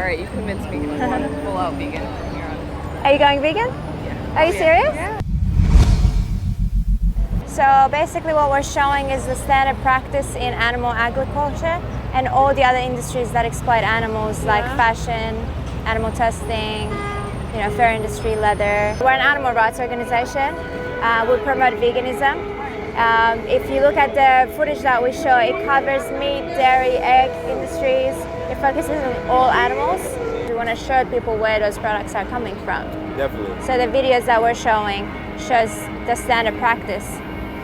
right, you convinced me. I'm going full out vegan from here on. Are you going vegan? Yeah. Are you serious? Yeah. So basically what we're showing is the standard practice in animal agriculture and all the other industries that exploit animals like fashion, animal testing, fur industry, leather. We're an animal rights organization. We promote veganism. If you look at the footage that we show, it covers meat, dairy, egg industries. It focuses on all animals. We want to show people where those products are coming from. Definitely. So the videos that we're showing shows the standard practice,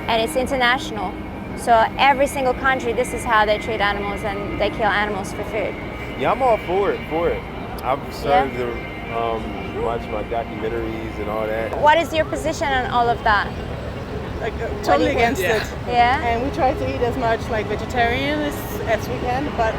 and it's international. So every single country, this is how they treat animals, and they kill animals for food. Yeah, I'm all for it. I've started to watch my documentaries and all that. What is your position on all of that? Like, totally against it. Yeah? And we try to eat as much like vegetarian as we can, but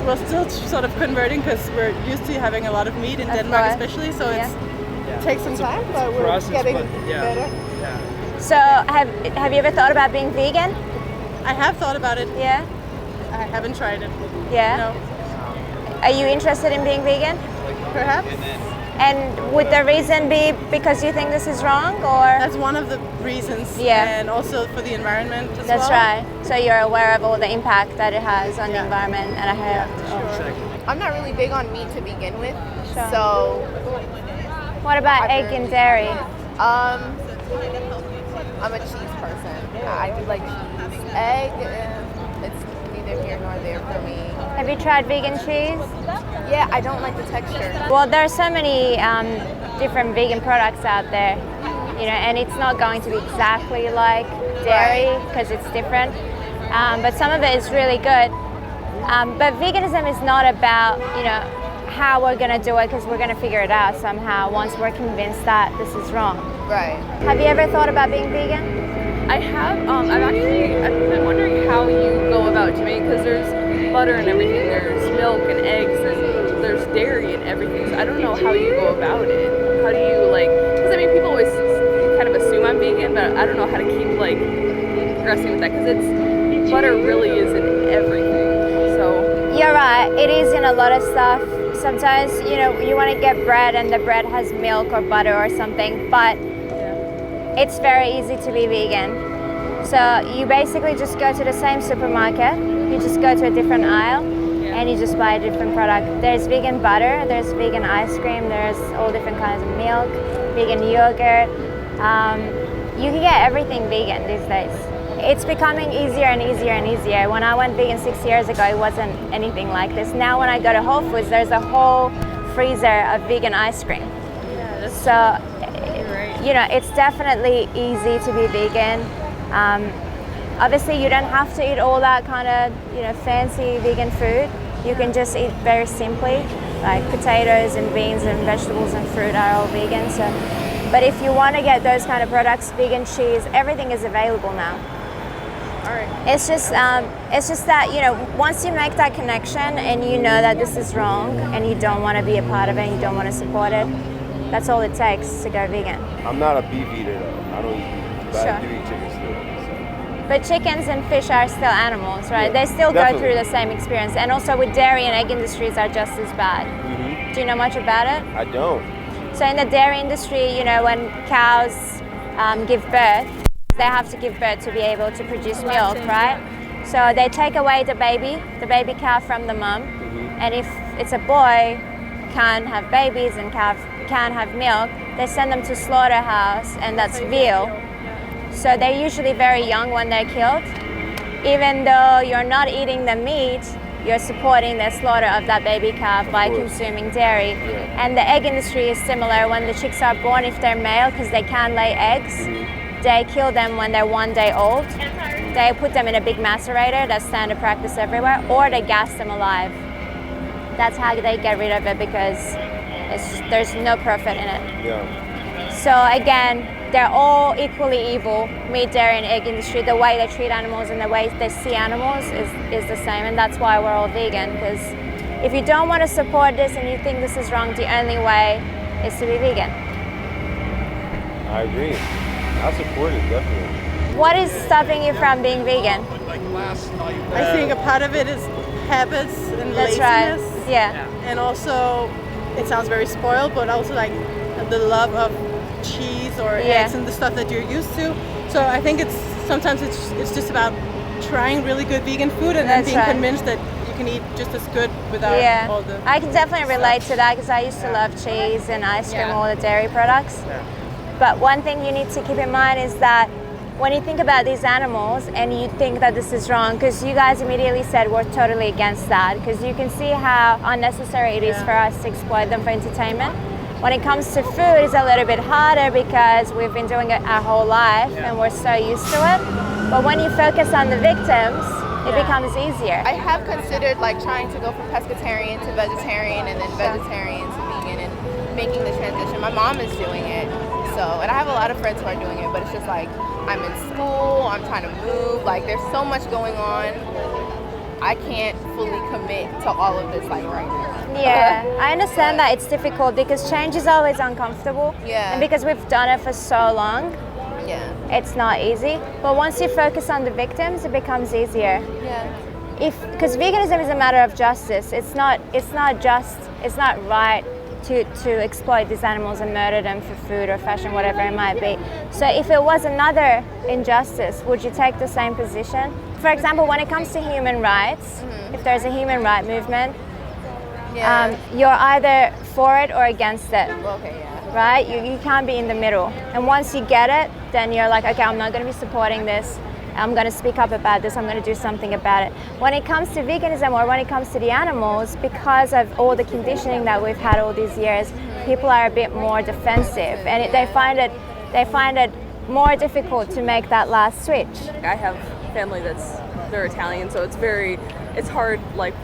we're still sort of converting because we're used to having a lot of meat in Denmark especially, so it takes some time, but we're getting better. Yeah. So have you ever thought about being vegan? I have thought about it. Yeah? I haven't tried it. Yeah? No. Are you interested in being vegan? Perhaps. And would the reason be because you think this is wrong, or? That's one of the reasons. Yeah. And also for the environment as That's well. right. So you're aware of all the impact that it has on the environment and a Sure. I'm not really big on meat to begin with, Sure. so What about egg and dairy? I'm a cheese person. I do like cheese. Egg, it's neither here nor there for me. Have you tried vegan cheese? Yeah, I don't like the texture. Well, there are so many different vegan products out there, and it's not going to be exactly like dairy because it's different. But some of it is really good. But veganism is not about, how we're going to do it, because we're going to figure it out somehow once we're convinced that this is wrong. Right. Have you ever thought about being vegan? I have. I've been wondering how you go about doing it, because there's butter and everything, there's milk and eggs, and there's dairy and everything. So I don't know how you go about it. How do you because people always kind of assume I'm vegan, but I don't know how to keep progressing with that, because butter really is in everything. So you're right. It is in a lot of stuff. Sometimes, you want to get bread and the bread has milk or butter or something, but it's very easy to be vegan. So you basically just go to the same supermarket, you just go to a different aisle, and you just buy a different product. There's vegan butter, there's vegan ice cream, there's all different kinds of milk, vegan yogurt. You can get everything vegan these days. It's becoming easier and easier and easier. When I went vegan 6 years ago, it wasn't anything like this. Now when I go to Whole Foods, there's a whole freezer of vegan ice cream. So, it's definitely easy to be vegan. Obviously, you don't have to eat all that kind of, fancy vegan food. You can just eat very simply, like potatoes and beans and vegetables and fruit are all vegan. So, but if you want to get those kind of products, vegan cheese, everything is available now. all right. It's just that, once you make that connection and you know that this is wrong and you don't want to be a part of it and you don't want to support it, that's all it takes to go vegan. I'm not a beef eater though. I don't eat beef, but I do eat chicken still. So. But chickens and fish are still animals, right? Yeah, they still definitely. go through the same experience. And also with dairy and egg industries are just as bad. Mm-hmm. Do you know much about it? I don't. So in the dairy industry, when cows give birth, they have to give birth to be able to produce milk, right? So they take away the baby cow from the mum, and if it's a boy, can't have babies and can't have milk, they send them to slaughterhouse, and that's veal. So they're usually very young when they're killed. Even though you're not eating the meat, you're supporting the slaughter of that baby calf by consuming dairy. And the egg industry is similar. When the chicks are born, if they're male, because they can't lay eggs, they kill them when they're 1 day old. They put them in a big macerator, that's standard practice everywhere, or they gas them alive. That's how they get rid of it, because there's no profit in it. Yeah. So again, they're all equally evil. Meat, dairy, and egg industry, the way they treat animals and the way they see animals is the same, and that's why we're all vegan, because if you don't want to support this and you think this is wrong, the only way is to be vegan. I agree. I support it, definitely. What is stopping you from being vegan? I think a part of it is habits and That's laziness. right. Yeah. and also it sounds very spoiled, but also like the love of cheese or eggs and the stuff that you're used to. So I think sometimes it's just about trying really good vegan food and then being convinced that you can eat just as good without all the. I can definitely relate to that because I used to love cheese and ice cream, all the dairy products. Yeah. But one thing you need to keep in mind is that when you think about these animals and you think that this is wrong, because you guys immediately said we're totally against that, because you can see how unnecessary it is for us to exploit them for entertainment. When it comes to food, it's a little bit harder because we've been doing it our whole life and we're so used to it. But when you focus on the victims, it becomes easier. I have considered like trying to go from pescatarian to vegetarian and then vegetarian to vegan and making the transition. My mom is doing it, and I have a lot of friends who are doing it, but it's just like I'm in school, I'm trying to move, like there's so much going on. I can't fully commit to all of this like right now. Yeah, I understand that it's difficult because change is always uncomfortable. Yeah. And because we've done it for so long, it's not easy. But once you focus on the victims, it becomes easier. Yeah. Because veganism is a matter of justice. It's not right to exploit these animals and murder them for food or fashion, whatever it might be. So if it was another injustice, would you take the same position? For example, when it comes to human rights, if there's a human rights movement, you're either for it or against it. Okay, yeah. Right? You can't be in the middle. And once you get it, then you're like, okay, I'm not going to be supporting this. I'm going to speak up about this. I'm going to do something about it. When it comes to veganism or when it comes to the animals, because of all the conditioning that we've had all these years, people are a bit more defensive, and they find it more difficult to make that last switch. I have family they're Italian, so it's hard like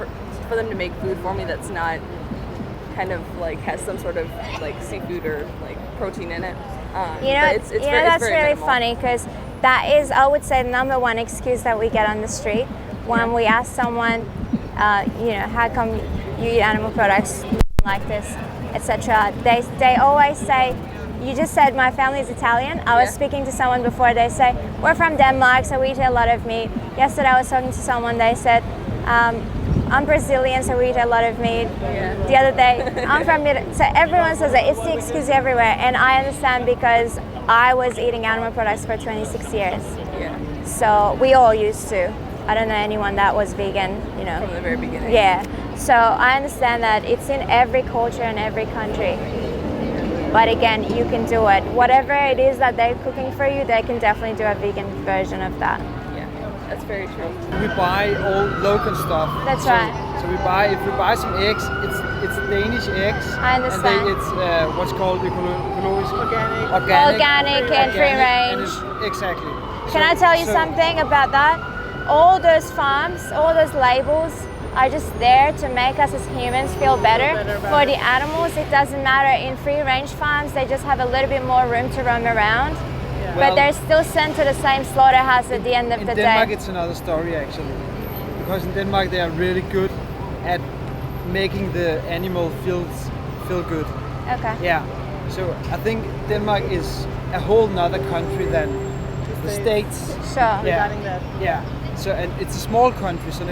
for them to make food for me that's not kind of like has some sort of like seafood or like protein in it. It's that's really minimal. Funny because that is, I would say, the number one excuse that we get on the street when we ask someone, how come you eat animal products like this, etc. They always say, you just said my family is Italian. I was speaking to someone before, they say, we're from Denmark, so we eat a lot of meat. Yesterday I was talking to someone, they said, I'm Brazilian, so we eat a lot of meat. The other day, I'm from so everyone says that. It's the excuse everywhere, and I understand because I was eating animal products for 26 years. So we all used to. I don't know anyone that was vegan, From the very beginning. Yeah. So I understand that it's in every culture and every country. But again, you can do it. Whatever it is that they're cooking for you, they can definitely do a vegan version of that. That's very true. We buy all local stuff. That's right. So if we buy some eggs, it's Danish eggs. I understand. And it's what's called ecologic. Organic and free range. Exactly. Can I tell you something about that? All those farms, all those labels are just there to make us as humans feel better. For the animals, it doesn't matter. In free range farms, they just have a little bit more room to roam around. But they're still sent to the same slaughterhouse at the end of the day. In Denmark, it's another story actually, because in Denmark they are really good at making the animal feel good. Okay. Yeah. So I think Denmark is a whole nother country than the States. Sure. Regarding that. Yeah. So and it's a small country, so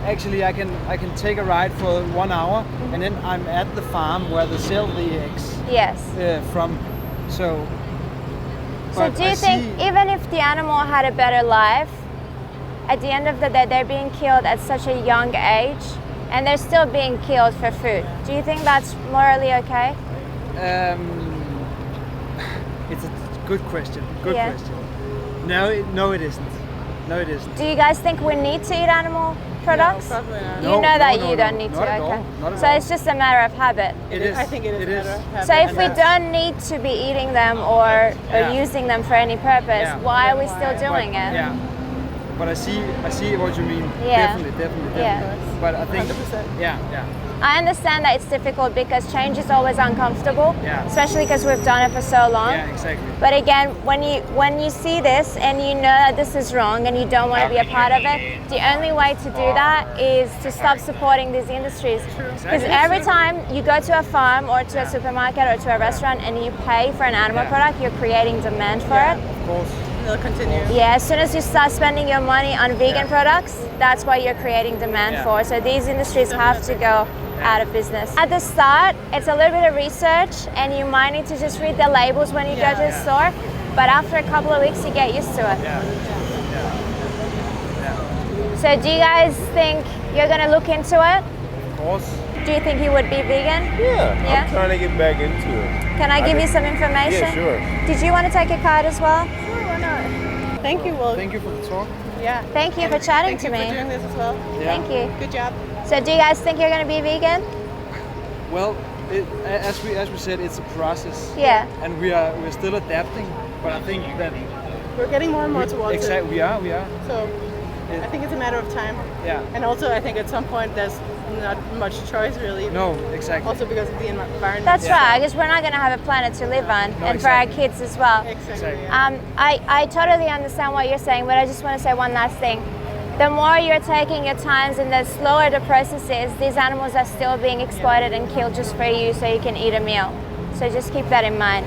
actually I can take a ride for 1 hour, and then I'm at the farm where they sell the eggs. Yes. From. So do you think even if the animal had a better life, at the end of the day they're being killed at such a young age and they're still being killed for food? Do you think that's morally okay? It's a good question. Good question. No, it isn't. No, it isn't. Do you guys think we need to eat animal products? No, probably not. You know that you don't need to, not at okay. all. Not at So all. it's just a matter of habit. It is. I think it is. So if we don't need to be eating them or using them for any purpose, why are we still doing it? Yeah. But I see what you mean. Yeah. Definitely. Yeah. But I think 100%. yeah. I understand that it's difficult because change is always uncomfortable, especially because we've done it for so long. Yeah, exactly. But again, when you see this and you know that this is wrong and you don't want to be a part of it, the only way to do that is to stop supporting these industries. Because every time you go to a farm or to a supermarket or to a restaurant and you pay for an animal product, you're creating demand for it. Of course. it'll continue. Yeah, as soon as you start spending your money on vegan products, that's what you're creating demand for. So these industries have to go out of business. At the start, it's a little bit of research and you might need to just read the labels when you go to the store, but after a couple of weeks you get used to it. So do you guys think you're going to look into it? Of course. Do you think you would be vegan? Yeah, I'm trying to get back into it. Can I give you some information? Yeah, sure. Did you want to take a card as well? Sure, why not? Thank you, Will. Thank you for the talk. Yeah. Thank you for chatting Thank to you me. for doing this as well. Yeah. Thank you. Good job. So do you guys think you're going to be vegan? Well, as we said, it's a process. Yeah. And we're still adapting, but I think that We're getting more and more towards it. we are. So I think it's a matter of time. Yeah. And also I think at some point there's not much choice really. No, exactly. Also because of the environment. That's right, because we're not going to have a planet to live on, and for our kids as well. Exactly. Yeah. I totally understand what you're saying, but I just want to say one last thing. The more you're taking your times and the slower the process is, these animals are still being exploited and killed just for you so you can eat a meal. So just keep that in mind.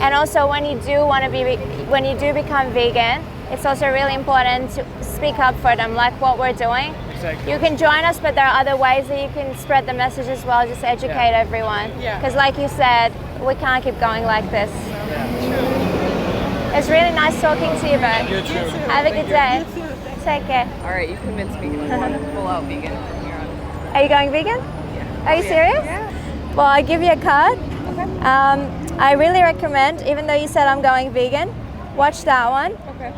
And also when you do become vegan, it's also really important to speak up for them, like what we're doing. Exactly. You can join us, but there are other ways that you can spread the message as well, just educate everyone. Yeah. Because like you said, we can't keep going like this. Yeah. It's really nice talking to you both. You too. Have a good day. Take care. All right, you convinced me to go full out vegan from here on. Are you going vegan? Yeah. Are you serious? Yeah. Well, I'll give you a card. Okay. I really recommend, even though you said I'm going vegan, watch that one. Okay.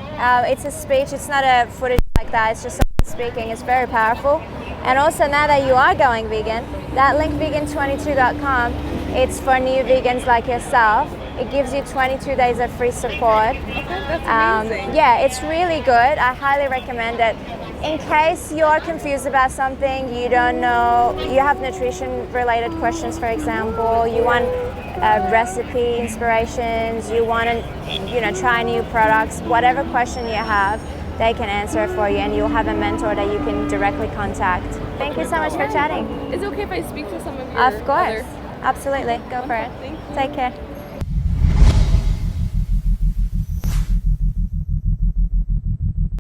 It's a speech, it's not a footage like that, it's just someone speaking, it's very powerful. And also now that you are going vegan, that link vegan22.com, it's for new vegans like yourself. It gives you 22 days of free support. Okay, that's amazing. Yeah, it's really good. I highly recommend it. In case you're confused about something, you don't know, you have nutrition related questions, for example, you want recipe inspirations, you want to try new products, whatever question you have, they can answer it for you and you'll have a mentor that you can directly contact. Thank you so much for chatting. Is it okay if I speak to some of your Of course, other... absolutely, go for it. Thank you. Take care.